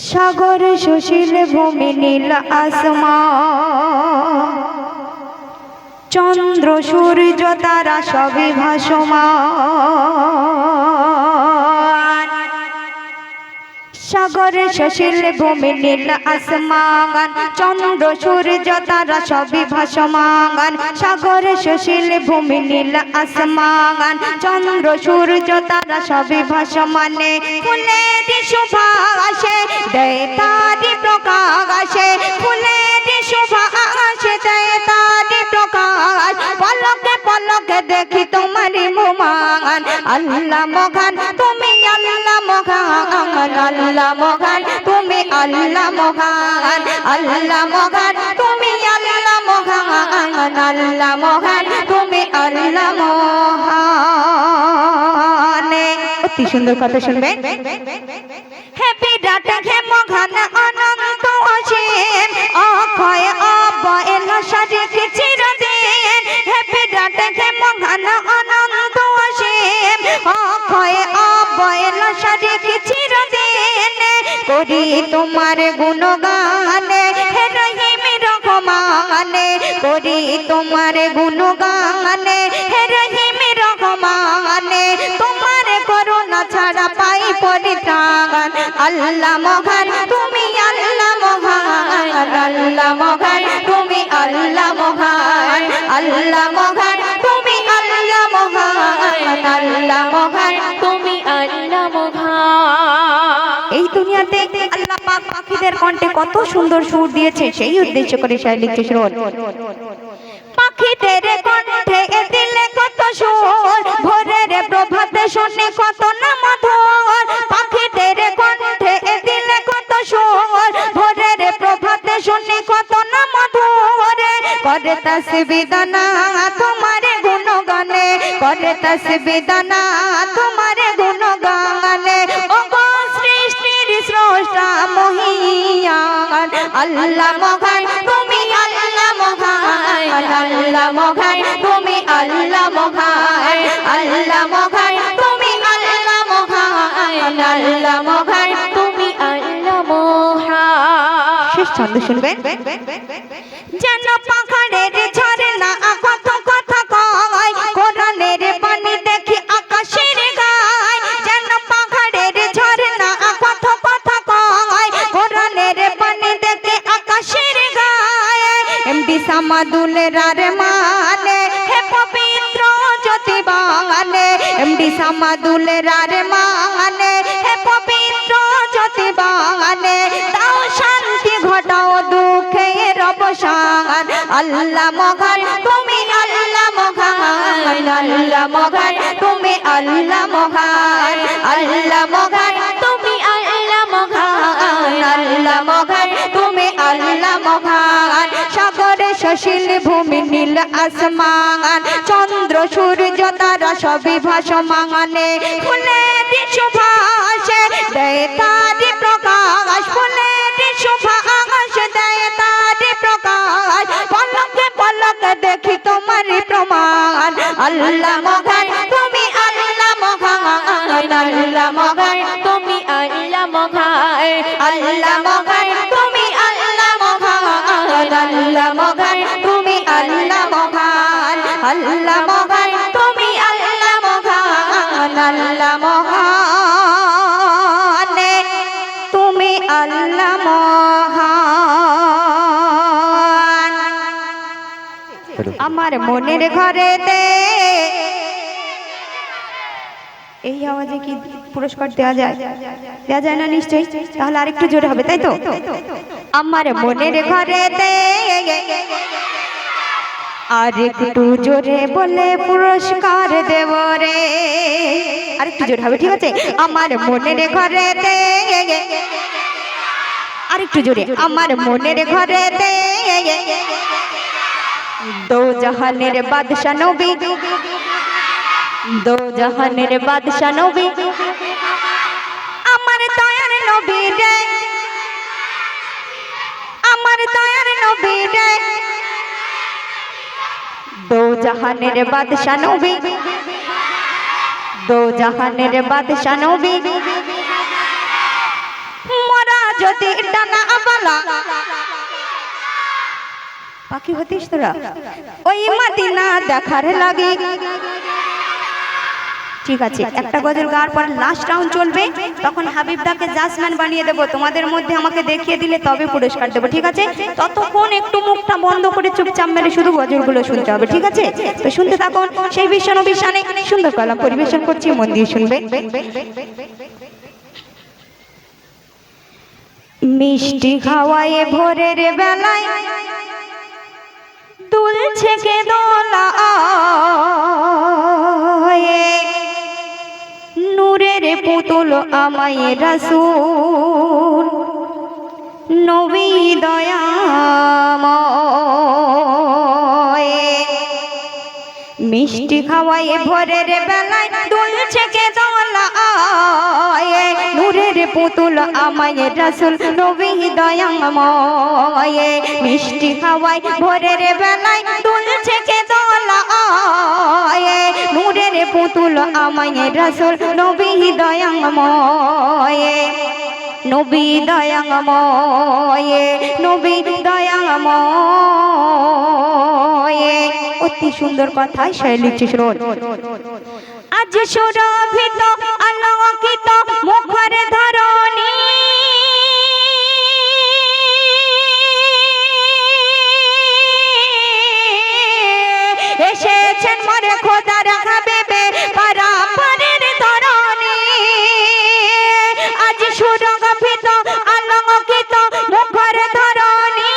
সাগর সুশীল ভূমি নীল আসমান, চন্দ্র সূর্য তারা সবই ভাসমান। সাগর সুশীল ভূমি নীল আসমান, চন্দ্র সূর্য তারা সবই ভাসমান। সাগর সুশীল ভূমি নীল আসমান, চন্দ্র সূর্য তারা সবই ভাসমানে। ফুলের সুবাসে দেয় তারি প্রকাশে, ফুলের সুবাসে দেয় তারি প্রকাশ। পলকে পলকে দেখি তোমারি মুমান, আল্লাহ মহান তুমি আল্লাহ মহান, আল্লাহ মহান তুমি আল্লাহ মহান, আল্লাহ মহান তুমি আল্লাহ মহান, আল্লাহ মহান তুমি আল্লাহ মহান। অতি সুন্দর কথা শুনবেন। হে বিরাট হে মহান অনন্ত অসীম, অক্ষয় অবয় শারীরিক চিরদিন। হে বিরাট হে মহান অনন্ত অসীম, অক্ষয় অবয় শারীরিক চিরদিন। করি তোমার গুণগান হে রহিম রহমান, করি তোমার গুণগান হে রহিম রহমান। তোমার করুণা ছাড়া পাই পরিত্রাণ, আল্লাহ মহান তুমি আল্লাহ মহান, আল্লাহ মহান তুমি আল্লাহ মহান, আল্লাহ মহান তুমি আল্লাহ মহান, আল্লাহ মহান তুমি আল্লাহ মহান। এই দুনিয়াতে আল্লাহ পাক পাখিদের কণ্ঠে কত সুন্দর সুর দিয়েছে, সেই উদ্দেশ্য করে শায়র লিখছে শুনুন। পাখিদের কণ্ঠে দিলে কত সুর, ভোরের প্রভাতে শুনে কত না মধুর। পাখিদের কণ্ঠে দিলে কত সুর, ভোরের প্রভাতে শুনে কত না মধুর। করে তাসবিহ দানা তোমার গুণগানে, করে তাসবিহ দানা তোমার গুণগানে। ও গো সৃষ্টির স্রষ্টা মহিয়ান, আল্লাহ মহান তুমি আল্লাহ মহান, আল্লাহ মহান তুমি আল্লাহ মহান, আল্লাহ মহান তুমি আল্লাহ মহান, আল্লাহ মহান তুমি আল্লাহ মহান। শেষ ছন্দ শুনবেন। যেন পাহাড়ের ঝরনা কত কথা কয়, কোরআনের পানি দেখি আকাশের গায়। যেন পাহাড়ের ঝরনা কত কথা কয়, কোরআনের পানি দেখি আকাশের গায়। এমডি সামাদুল রার মানে হে পবিত্র জ্যোতি বাঙানে, এমডি সামাদুল রার মানে হে পবিত্র জ্যোতি বাঙানে। দাও শান্তি ঘটাও দুঃখের অবসান, আল্লাহ মহান তুমি আল্লাহ মহান, আল্লাহ মহান তুমি আল্লাহ মহান, আল্লাহ মহান তুমি আল্লাহ মহান, আল্লাহ মহান তুমি আল্লাহ মহান। সাগর সুশীল ভূমি নীল আসমান, চন্দ্র সূর্য তারা সবই ভাসমানে। ফুলের সুবাসে দেয় তারি প্রকাশ, ফুলের সুবাস দেয় তারি প্রকাশ। পলকে পলকে দেখি তোমারি প্রমাণ, আল্লাহ মহান তুমি আল্লাহ মহান, আল্লাহ মহান তুমি আল্লাহ মহান, আল্লাহ মহান তুমি আল্লাহ মহান, আল্লাহ মহান তুমি আল্লাহ মহান, আল্লাহ মহান তুমি আল্লাহ মহান, আল্লাহ মহান তুমি আল্লাহ মহান। আমার মনের ঘরেতে এই আওয়াজে কি পুরস্কার দেওয়া যায়? দেওয়া যায় না নিশ্চয়ই, তাহলে আরেকটু জোরে হবে, তাই তো? আমার মনের ঘরেতে আর একটু জোরে বলে পুরস্কার দেব রে। আরেকটু জোরে হবে, ঠিক আছে? আমার মনের ঘরেতে আরেকটু জোরে, আমার মনের ঘরেতে দো জাহানের বাদশা নবী, দো জাহানের বাদশা নবী, আমার দয়ার নবী রে, আমার দয়ার নবী রে। দো জাহানের বাদশা নবী, দো জাহানের বাদশা নবী, যদি ডানা বালা পাখি হতিস তোরা ওই মদিনা দেখার লাগে। ঠিক আছে, একটা গজল গাওয়ার পর লাস্ট রাউন্ড চলবে, তখন হাবিবদাকে জাজম্যান বানিয়ে দেবো। তোমাদের মধ্যে আমাকে দেখিয়ে দিলে তবে পুরস্কার দেবো, ঠিক আছে? ততক্ষণ একটু মুখটা বন্ধ করে চুপচাপ মেরে শুধু গজলগুলো শুনতে হবে, ঠিক আছে? তো শুনতে থাকুন, সেই বিশ্বনবীর শানে সুন্দর কলাম পরিবেশন করছি, মন দিয়ে শুনবে। মিষ্টি খাওয়ায় ভোরের বেলায় দুলছে কে দোলা, নূরের পুতুল আমায় রাসূল নবী দয়াময়। মিষ্টি খাওয়ায় ভোরের বেলায় দুলছে কে দোলা, নূরের পুতুল আমায় রাসূল নবী দয়াময়। মিষ্টি খাওয়ায় ভোরের বেলায় দুলছে কে দোলা, নূরের পুতুল আমায় রাসূল নবী দয়াময়। নবী দয়াময়, নবী দয়াময়। অতি সুন্দর কথায় সে লিখছে, শুনুন। আজ সুরভিত আলোকিত মুখের ধরণী, এসেছেন মোরে খোদার হাবিবে পারাপারের ধরণী। আজ সুরভিত আলোকিত মুখের ধরণী,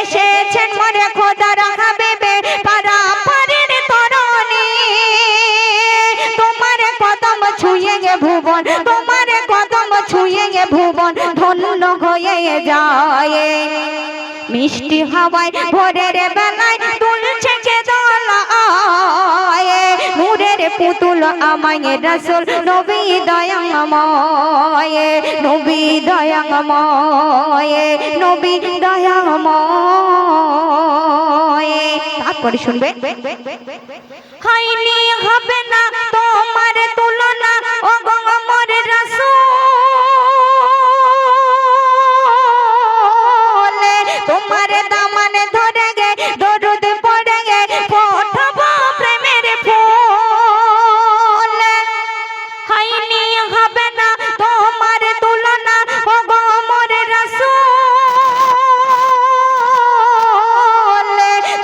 এসেছেন মোরে খোদার হাবিবে পারাপারের ধরণী। তোমার কদম ছুঁয়ে গে ভুবন, তোমার কদম ছুঁয়ে গে ভুবন ধন্য হয়ে যায়। মিষ্টি হাওয়ায় ভোরের বেলায় দুলছে কে দোলা, নূরের পুতুল আমায় রাসূল নবী দয়াময়। নবী দয়াময়, নবী দয়াময়। তারপরে শুনবে। হয়নি হবে না তোমার তুলনা ও গো আমার রাসূল, তোমার দামান ধরে গে দরুদ পড়ে গে ফোটাবো প্রেমের ফুল। হয়নি হবে না তোমার তুলনা ও গো আমার রাসূল,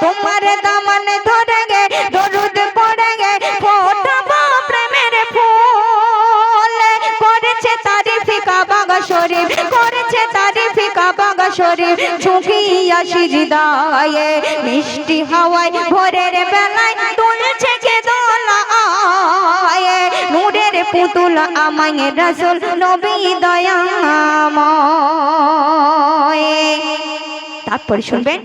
তোমার দামান ধরে গে দরুদ পড়ে গে ফোটাবো প্রেমের ফুল। করেছে তারিফ কাবা শরীফ, করেছে তারিফ কাবা শরীফ ঝুঁকিয়া সিজদায়ে। মিষ্টি হাওয়ায় ভোরের বেলায় দুলছে কে দোলা, নূরের পুতুল আমায় রাসূল নবী দয়াময়। তারপর শুনবেন।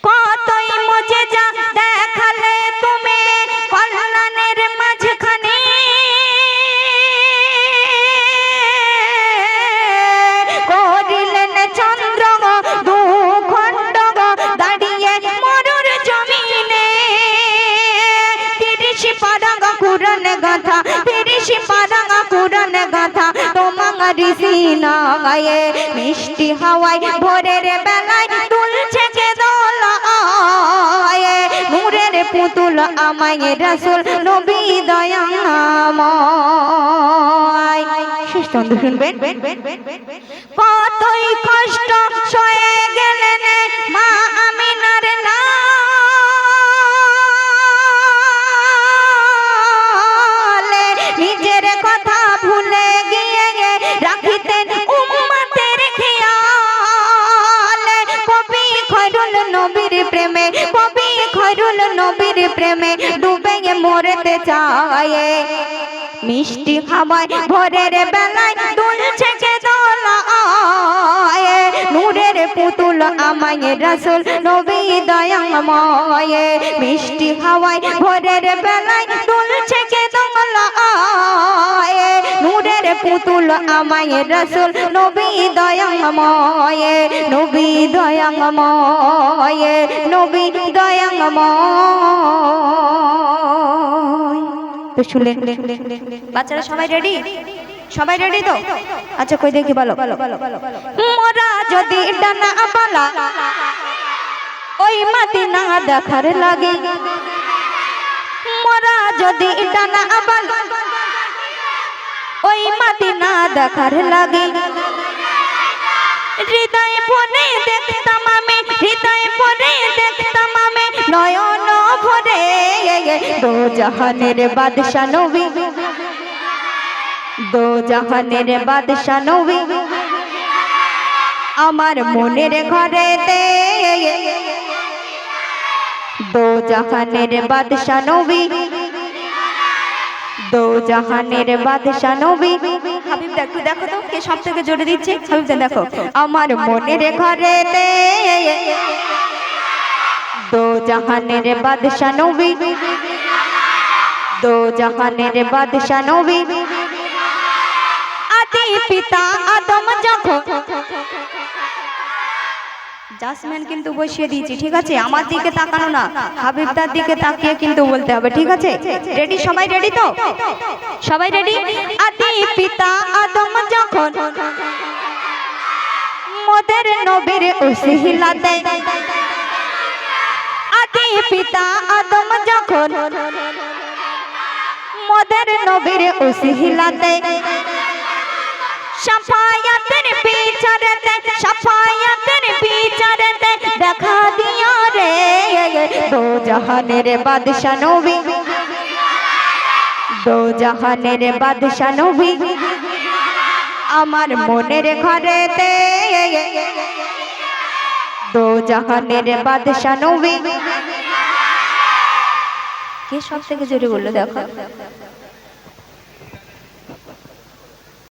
কতই মুজিজা দেখালে তুমি কল্যাণের মাঝখানে, করিলেন চন্দ্র দুখণ্ড দাঁড়িয়ে মরুর জমিনে। 30 পারা কুরআন গাথা, 30 পারা কুরআন গাথা তোমার সিনায়ে। মিষ্টি হাওয়ায় ভোরের বেলায় দুলছে কে দোলা, নূরের পুতুল আমায় রাসূল নবী দয়াময়। শেষ চন্দ্র শুনবেন। কতই কষ্ট সয়ে গেলেন মা আমিনার লালে, নিজের কথা ভুলে গিয়ে রাখিতেন উম্মতের খেয়াল। কবি খয়রুল নবীর প্রেমে, কবি খয়রুল নবীর প্রেমে ডুবে মরতে চায়। মিষ্টি হাওয়ায় ভোরের বেলায় দুলছে কে দোলা, নূরের পুতুল আমায় রাসূল নবী দয়াময়। মিষ্টি হাওয়ায় ভোরের বেলায় দুলছে কে দোলা, নূরের পুতুল আমায় রাসূল নবী দয়াময়। নবী দয়াময়, নবী দয়াময়। তো শুনলেন বাচ্চারা সবাই রেডি? সবাই রেডি তো? আচ্ছা কই দেখি বলো। মোরা যদি ডানা বালা ওই মাটি না দেখার লাগে, মোরা যদি ডানা বালা ওই মাটি না দেখার লাগে, হৃদয় পরে দেখতাম আমি, হৃদয় পরে দেখতাম আমি নয়ন ভরে দো জাহানের বাদশা নবী, দো জাহানের বাদশা নবী আমার মনের ঘরেতে, দো জাহানের বাদশা নবী, দো জাহানের বাদশা নবী। হাবিবদা একটু দেখো তো কে সব থেকে জোরে দিচ্ছে। হাবিবদা দেখো, আমার মনের ঘরেতে দো জাহানের বাদশা নবী, দো জাহানের বাদশা নবী। আদি পিতা আদম যখন, জাসমিন কিন্তু বসিয়ে দিয়েছি, ঠিক আছে? আমার দিকে তাকানো না, হাবিবদার দিকে তাকিয়ে কিন্তু বলতে হবে, ঠিক আছে? রেডি? সবাই রেডি তো? সবাই রেডি? আদি পিতা আদম যখন মোদের নবীর উসিলাতে, আদি পিতা আদম যখন মোদের নবীর উসিলাতে, শাফায়াতের বিচারেতে, শাফায়াতের বিচারেতে দেখা দিও রে দো জাহানের বাদশা নবী, দো জাহানের বাদশা নবী আমার মনের ঘরেতে, দো জাহানের বাদশা নবী। কে সব থেকে জোরে বললো দেখো?